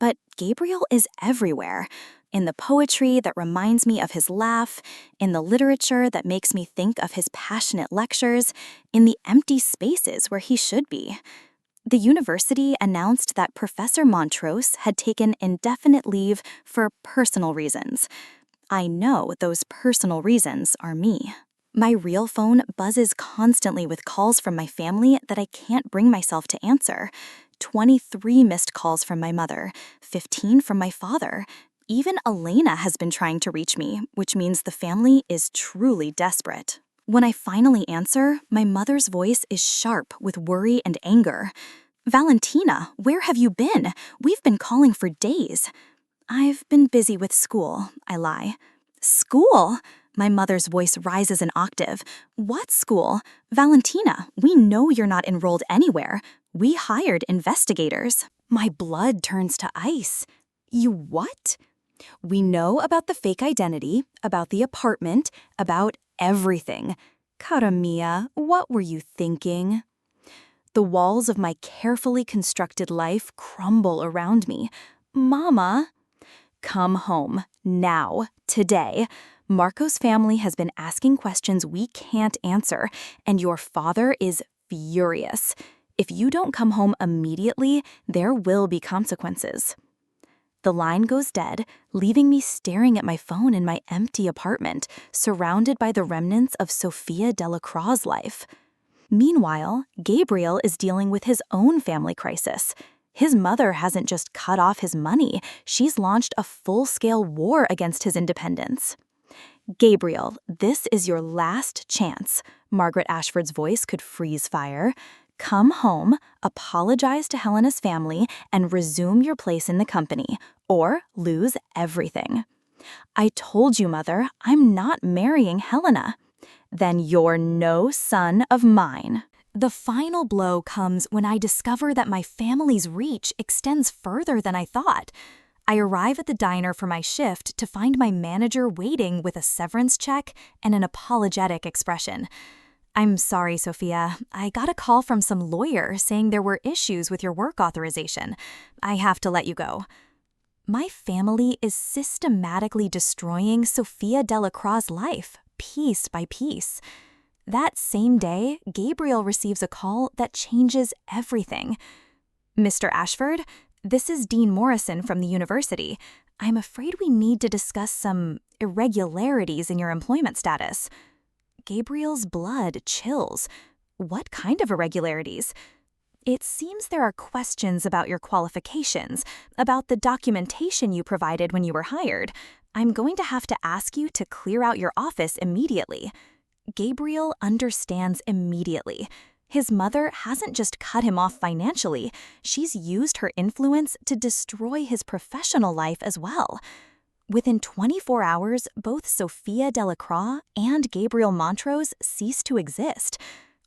But Gabriel is everywhere. In the poetry that reminds me of his laugh, in the literature that makes me think of his passionate lectures, in the empty spaces where he should be. The university announced that Professor Montrose had taken indefinite leave for personal reasons. I know those personal reasons are me. My real phone buzzes constantly with calls from my family that I can't bring myself to answer. 23 missed calls from my mother, 15 from my father. Even Elena has been trying to reach me, which means the family is truly desperate. When I finally answer, my mother's voice is sharp with worry and anger. Valentina, where have you been? We've been calling for days. I've been busy with school, I lie. School? My mother's voice rises an octave. What school? Valentina, we know you're not enrolled anywhere. We hired investigators. My blood turns to ice. You what? We know about the fake identity, about the apartment, about everything. Cara mia, what were you thinking? The walls of my carefully constructed life crumble around me. Mama, come home, now, today. Marco's family has been asking questions we can't answer, and your father is furious. If you don't come home immediately, there will be consequences. The line goes dead, leaving me staring at my phone in my empty apartment, surrounded by the remnants of Sofia Delacroix's life. Meanwhile, Gabriel is dealing with his own family crisis. His mother hasn't just cut off his money, she's launched a full-scale war against his independence. Gabriel, this is your last chance. Margaret Ashford's voice could freeze fire. Come home, apologize to Helena's family, and resume your place in the company, or lose everything. I told you, Mother, I'm not marrying Helena. Then you're no son of mine. The final blow comes when I discover that my family's reach extends further than I thought. I arrive at the diner for my shift to find my manager waiting with a severance check and an apologetic expression. I'm sorry, Sofia. I got a call from some lawyer saying there were issues with your work authorization. I have to let you go. My family is systematically destroying Sofia Delacroix's life, piece by piece. That same day, Gabriel receives a call that changes everything. Mr. Ashford, this is Dean Morrison from the university. I'm afraid we need to discuss some irregularities in your employment status. Gabriel's blood chills. What kind of irregularities? It seems there are questions about your qualifications, about the documentation you provided when you were hired. I'm going to have to ask you to clear out your office immediately. Gabriel understands immediately. His mother hasn't just cut him off financially, she's used her influence to destroy his professional life as well. Within 24 hours, both Sofia Delacroix and Gabriel Montrose ceased to exist.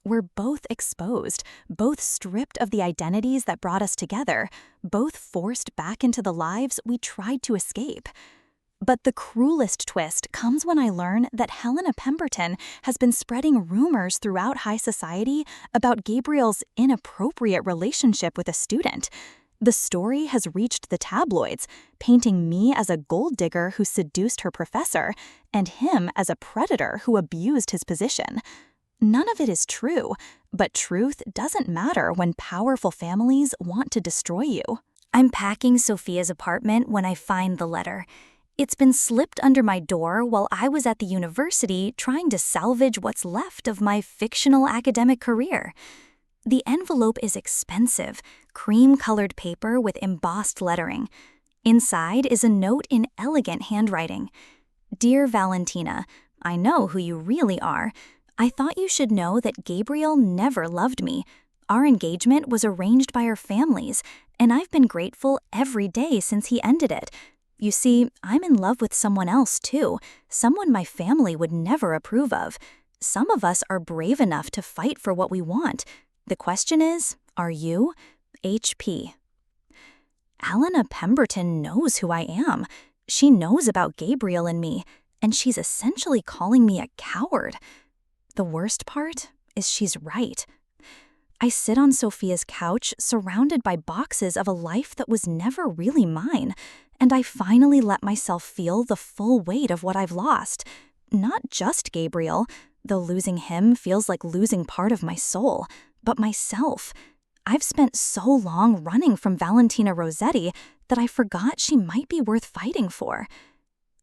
We're both exposed, both stripped of the identities that brought us together, both forced back into the lives we tried to escape. But the cruelest twist comes when I learn that Helena Pemberton has been spreading rumors throughout high society about Gabriel's inappropriate relationship with a student. The story has reached the tabloids, painting me as a gold digger who seduced her professor, and him as a predator who abused his position. None of it is true, but truth doesn't matter when powerful families want to destroy you. I'm packing Sophia's apartment when I find the letter. It's been slipped under my door while I was at the university trying to salvage what's left of my fictional academic career. The envelope is expensive, cream-colored paper with embossed lettering. Inside is a note in elegant handwriting. Dear Valentina, I know who you really are. I thought you should know that Gabriel never loved me. Our engagement was arranged by our families, and I've been grateful every day since he ended it. You see, I'm in love with someone else too, someone my family would never approve of. Some of us are brave enough to fight for what we want. The question is, are you? HP. Helena Pemberton knows who I am. She knows about Gabriel and me, and she's essentially calling me a coward. The worst part is she's right. I sit on Sophia's couch, surrounded by boxes of a life that was never really mine, and I finally let myself feel the full weight of what I've lost. Not just Gabriel, though losing him feels like losing part of my soul, but myself. I've spent so long running from Valentina Rosetti that I forgot she might be worth fighting for.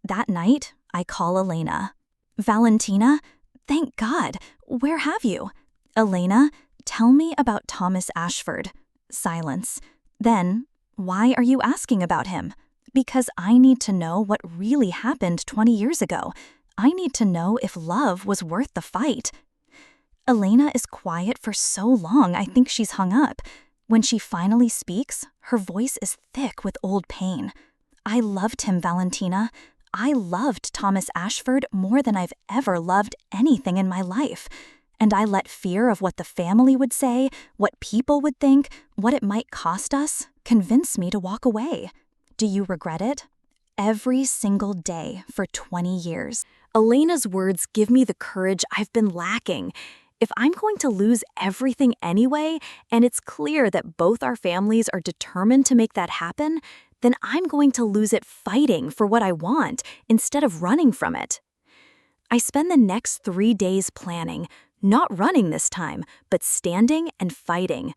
That night, I call Elena. Valentina, thank God, where have you? Elena, tell me about Thomas Ashford. Silence. Then, why are you asking about him? Because I need to know what really happened 20 years ago. I need to know if love was worth the fight. Elena is quiet for so long I think she's hung up. When she finally speaks, her voice is thick with old pain. I loved him, Valentina. I loved Thomas Ashford more than I've ever loved anything in my life. And I let fear of what the family would say, what people would think, what it might cost us, convince me to walk away. Do you regret it? Every single day for 20 years. Elena's words give me the courage I've been lacking. If I'm going to lose everything anyway, and it's clear that both our families are determined to make that happen, then I'm going to lose it fighting for what I want instead of running from it. I spend the next 3 days planning, not running this time, but standing and fighting.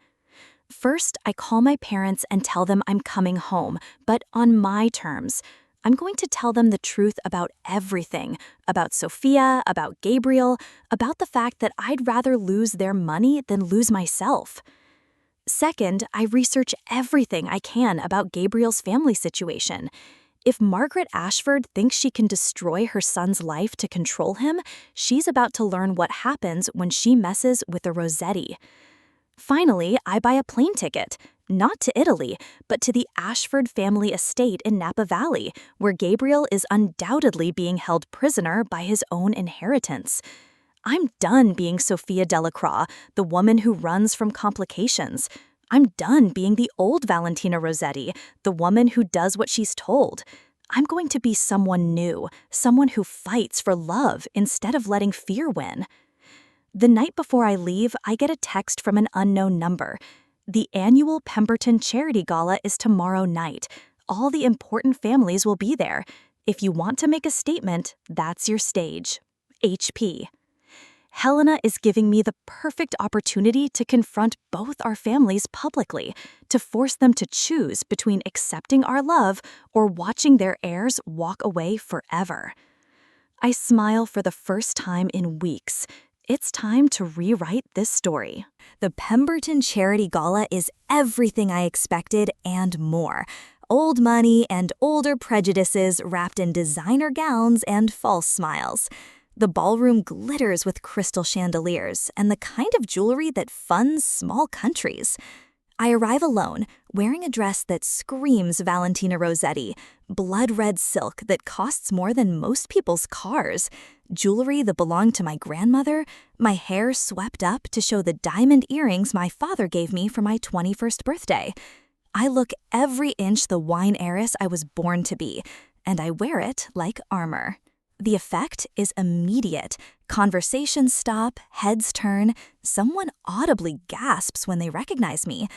First, I call my parents and tell them I'm coming home, but on my terms. I'm going to tell them the truth about everything, about Sofia, about Gabriel, about the fact that I'd rather lose their money than lose myself. Second, I research everything I can about Gabriel's family situation. If Margaret Ashford thinks she can destroy her son's life to control him, she's about to learn what happens when she messes with a Rosetti. Finally, I buy a plane ticket, not to Italy, but to the Ashford family estate in Napa Valley, where Gabriel is undoubtedly being held prisoner by his own inheritance. I'm done being Sofia Delacroix, the woman who runs from complications. I'm done being the old Valentina Rosetti, the woman who does what she's told. I'm going to be someone new, someone who fights for love instead of letting fear win. The night before I leave, I get a text from an unknown number. The annual Pemberton Charity Gala is tomorrow night. All the important families will be there. If you want to make a statement, that's your stage. HP. Helena is giving me the perfect opportunity to confront both our families publicly, to force them to choose between accepting our love or watching their heirs walk away forever. I smile for the first time in weeks. It's time to rewrite this story. The Pemberton Charity Gala is everything I expected and more. Old money and older prejudices wrapped in designer gowns and false smiles. The ballroom glitters with crystal chandeliers and the kind of jewelry that funds small countries. I arrive alone, wearing a dress that screams Valentina Rossetti, blood-red silk that costs more than most people's cars, jewelry that belonged to my grandmother, my hair swept up to show the diamond earrings my father gave me for my 21st birthday. I look every inch the wine heiress I was born to be, and I wear it like armor. The effect is immediate. Conversations stop, heads turn, someone audibly gasps when they recognize me.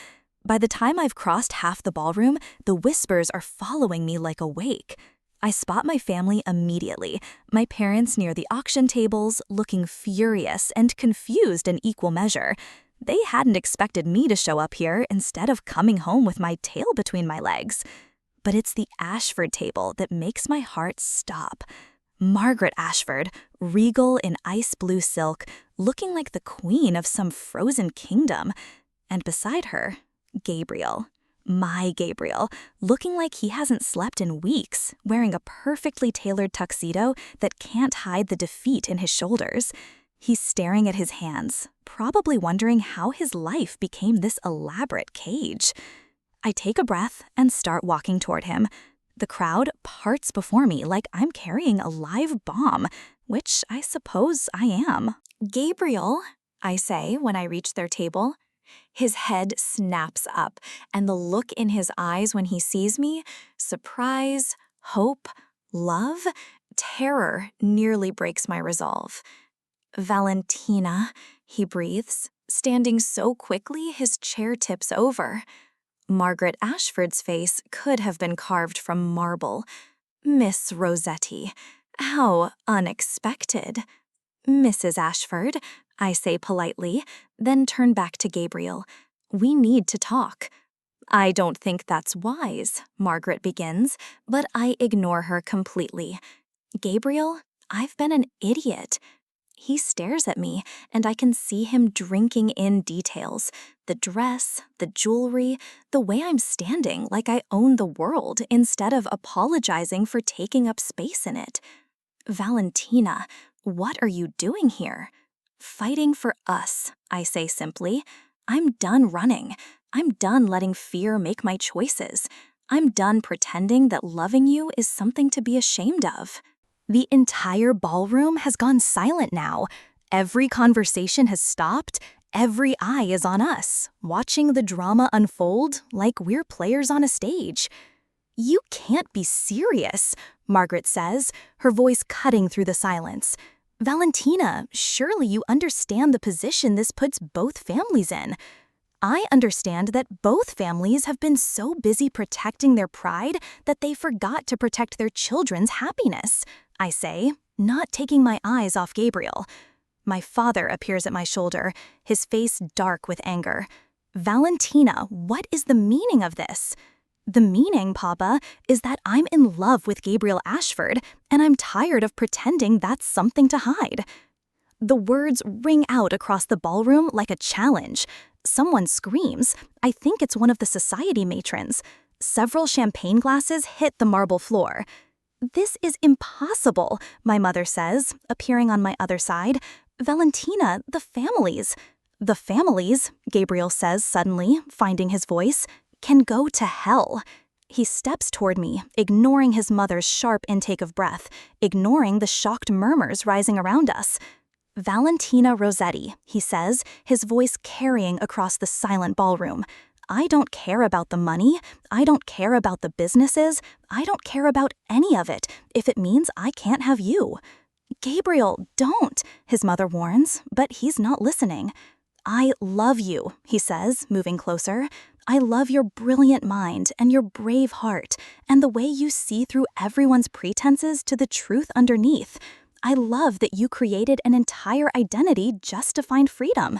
By the time I've crossed half the ballroom, the whispers are following me like a wake. I spot my family immediately, my parents near the auction tables, looking furious and confused in equal measure. They hadn't expected me to show up here instead of coming home with my tail between my legs. But it's the Ashford table that makes my heart stop. Margaret Ashford, regal in ice blue silk, looking like the queen of some frozen kingdom. And beside her, Gabriel, my Gabriel, looking like he hasn't slept in weeks, wearing a perfectly tailored tuxedo that can't hide the defeat in his shoulders. He's staring at his hands, probably wondering how his life became this elaborate cage. I take a breath and start walking toward him. The crowd parts before me like I'm carrying a live bomb, which I suppose I am. "Gabriel," I say when I reach their table. His head snaps up, and the look in his eyes when he sees me, surprise, hope, love, terror, nearly breaks my resolve. "Valentina," he breathes, standing so quickly his chair tips over. Margaret Ashford's face could have been carved from marble. "Miss Rossetti, how unexpected." "Mrs. Ashford," I say politely, then turn back to Gabriel. "We need to talk." "I don't think that's wise," Margaret begins, but I ignore her completely. "Gabriel, I've been an idiot." He stares at me, and I can see him drinking in details. The dress, the jewelry, the way I'm standing like I own the world instead of apologizing for taking up space in it. "Valentina, what are you doing here?" "Fighting for us," I say simply. "I'm done running. I'm done letting fear make my choices. I'm done pretending that loving you is something to be ashamed of." The entire ballroom has gone silent now. Every conversation has stopped. Every eye is on us, watching the drama unfold like we're players on a stage. "You can't be serious," Margaret says, her voice cutting through the silence. "Valentina, surely you understand the position this puts both families in." I understand that both families have been so busy protecting their pride that they forgot to protect their children's happiness, I say, not taking my eyes off Gabriel. My father appears at my shoulder, his face dark with anger. "Valentina, what is the meaning of this?" "The meaning, Papa, is that I'm in love with Gabriel Ashford, and I'm tired of pretending that's something to hide." The words ring out across the ballroom like a challenge. Someone screams. I think it's one of the society matrons. Several champagne glasses hit the marble floor. "This is impossible," my mother says, appearing on my other side. "Valentina, the families." "The families," Gabriel says suddenly, finding his voice, "can go to hell." He steps toward me, ignoring his mother's sharp intake of breath, ignoring the shocked murmurs rising around us. "Valentina Rossetti," he says, his voice carrying across the silent ballroom. "I don't care about the money. I don't care about the businesses. I don't care about any of it if it means I can't have you." "Gabriel, don't," his mother warns, but he's not listening. "I love you," he says, moving closer. "I love your brilliant mind and your brave heart and the way you see through everyone's pretenses to the truth underneath. I love that you created an entire identity just to find freedom.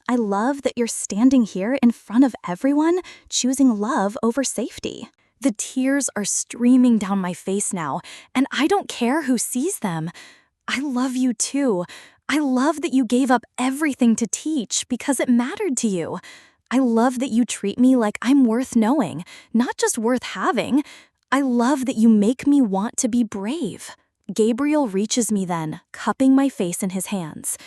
I love that you're standing here in front of everyone, choosing love over safety." The tears are streaming down my face now, and I don't care who sees them. "I love you too. I love that you gave up everything to teach because it mattered to you. I love that you treat me like I'm worth knowing, not just worth having. I love that you make me want to be brave." Gabriel reaches me then, cupping my face in his hands.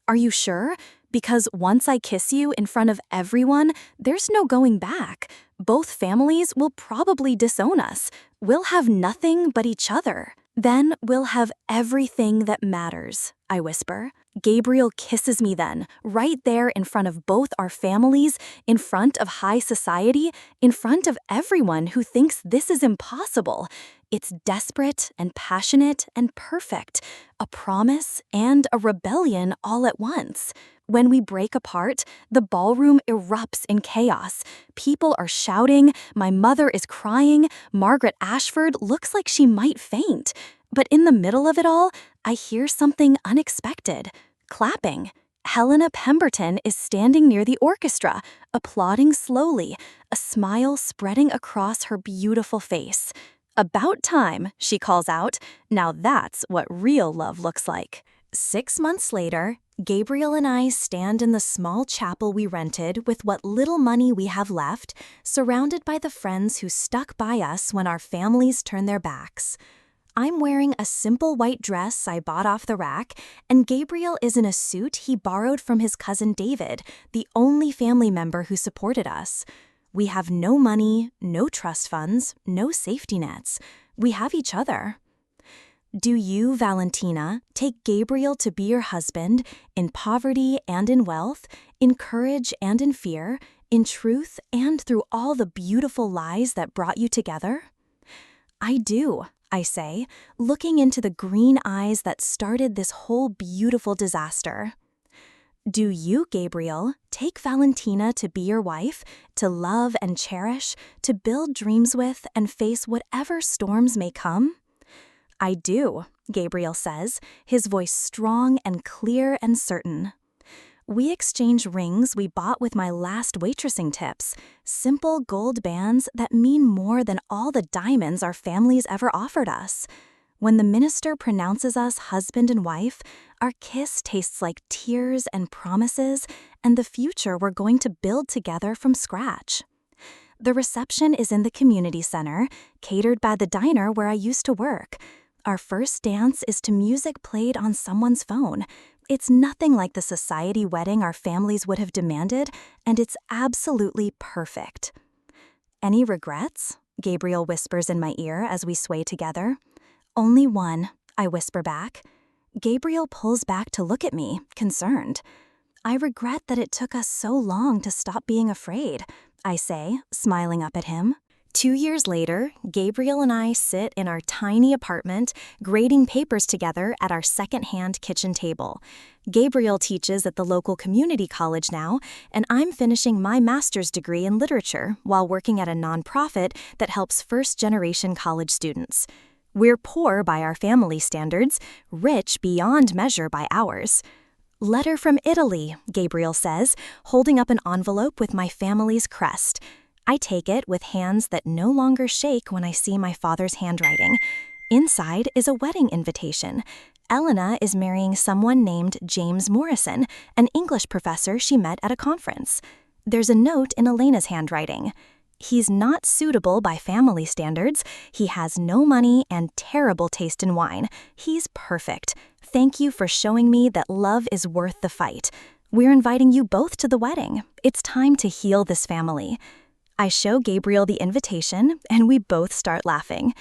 Are you sure? Because once I kiss you in front of everyone, there's no going back. Both families will probably disown us. We'll have nothing but each other. Then we'll have everything that matters, I whisper. Gabriel kisses me then, right there in front of both our families, in front of high society, in front of everyone who thinks this is impossible. It's desperate and passionate and perfect, a promise and a rebellion all at once. When we break apart, the ballroom erupts in chaos. People are shouting, my mother is crying, Margaret Ashford looks like she might faint. But in the middle of it all, I hear something unexpected. Clapping. Helena Pemberton is standing near the orchestra, applauding slowly, a smile spreading across her beautiful face. About time, she calls out. Now that's what real love looks like. 6 months later, Gabriel and I stand in the small chapel we rented with what little money we have left, surrounded by the friends who stuck by us when our families turned their backs. I'm wearing a simple white dress I bought off the rack, and Gabriel is in a suit he borrowed from his cousin David, the only family member who supported us. We have no money, no trust funds, no safety nets. We have each other. Do you, Valentina, take Gabriel to be your husband in poverty and in wealth, in courage and in fear, in truth and through all the beautiful lies that brought you together? I do, I say, looking into the green eyes that started this whole beautiful disaster. Do you, Gabriel, take Valentina to be your wife, to love and cherish, to build dreams with and face whatever storms may come? I do, Gabriel says, his voice strong and clear and certain. We exchange rings we bought with my last waitressing tips, simple gold bands that mean more than all the diamonds our families ever offered us. When the minister pronounces us husband and wife, our kiss tastes like tears and promises and the future we're going to build together from scratch. The reception is in the community center, catered by the diner where I used to work. Our first dance is to music played on someone's phone. It's nothing like the society wedding our families would have demanded, and it's absolutely perfect. Any regrets? Gabriel whispers in my ear as we sway together. Only one, I whisper back. Gabriel pulls back to look at me, concerned. I regret that it took us so long to stop being afraid, I say, smiling up at him. 2 years later, Gabriel and I sit in our tiny apartment, grading papers together at our second-hand kitchen table. Gabriel teaches at the local community college now, and I'm finishing my master's degree in literature while working at a nonprofit that helps first-generation college students. We're poor by our family standards, rich beyond measure by ours. Letter from Italy, Gabriel says, holding up an envelope with my family's crest. I take it with hands that no longer shake when I see my father's handwriting. Inside is a wedding invitation. Elena is marrying someone named James Morrison, an English professor she met at a conference. There's a note in Elena's handwriting. He's not suitable by family standards. He has no money and terrible taste in wine. He's perfect. Thank you for showing me that love is worth the fight. We're inviting you both to the wedding. It's time to heal this family. I show Gabriel the invitation, and we both start laughing.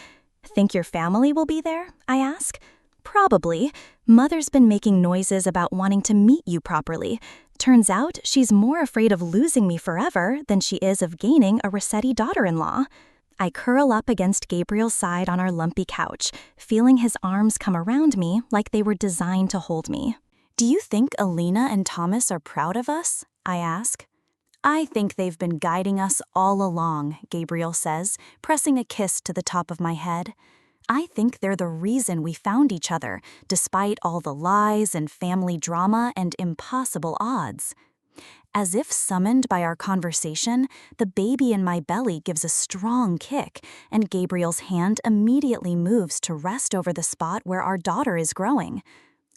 Think your family will be there? I ask. Probably. Mother's been making noises about wanting to meet you properly. Turns out she's more afraid of losing me forever than she is of gaining a Rossetti daughter-in-law. I curl up against Gabriel's side on our lumpy couch, feeling his arms come around me like they were designed to hold me. Do you think Alina and Thomas are proud of us? I ask. I think they've been guiding us all along, Gabriel says, pressing a kiss to the top of my head. I think they're the reason we found each other, despite all the lies and family drama and impossible odds. As if summoned by our conversation, the baby in my belly gives a strong kick, and Gabriel's hand immediately moves to rest over the spot where our daughter is growing.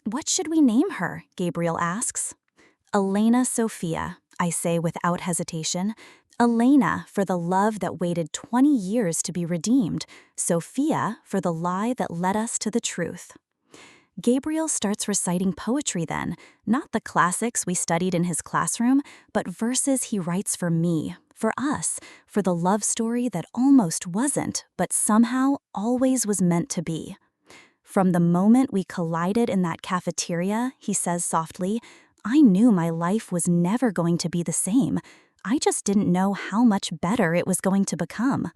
What should we name her? Gabriel asks. Elena Sofia, I say without hesitation. Elena for the love that waited 20 years to be redeemed, Sofia for the lie that led us to the truth. Gabriel starts reciting poetry then, not the classics we studied in his classroom, but verses he writes for me, for us, for the love story that almost wasn't, but somehow always was meant to be. From the moment we collided in that cafeteria, he says softly, I knew my life was never going to be the same. I just didn't know how much better it was going to become.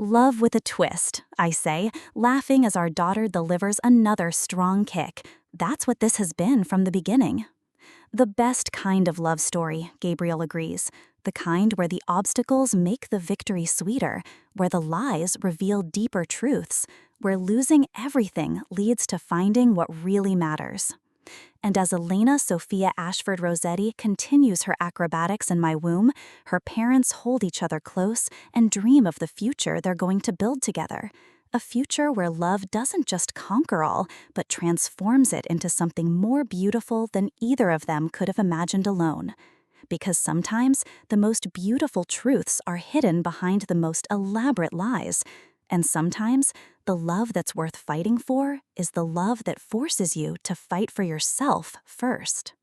Love with a twist, I say, laughing as our daughter delivers another strong kick. That's what this has been from the beginning. The best kind of love story, Gabriel agrees. The kind where the obstacles make the victory sweeter, where the lies reveal deeper truths, where losing everything leads to finding what really matters. And as Elena Sofia Ashford Rosetti continues her acrobatics in my womb, her parents hold each other close and dream of the future they're going to build together. A future where love doesn't just conquer all, but transforms it into something more beautiful than either of them could have imagined alone. Because sometimes the most beautiful truths are hidden behind the most elaborate lies. And sometimes the love that's worth fighting for is the love that forces you to fight for yourself first.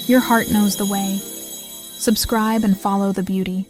Your heart knows the way. Subscribe and follow the beauty.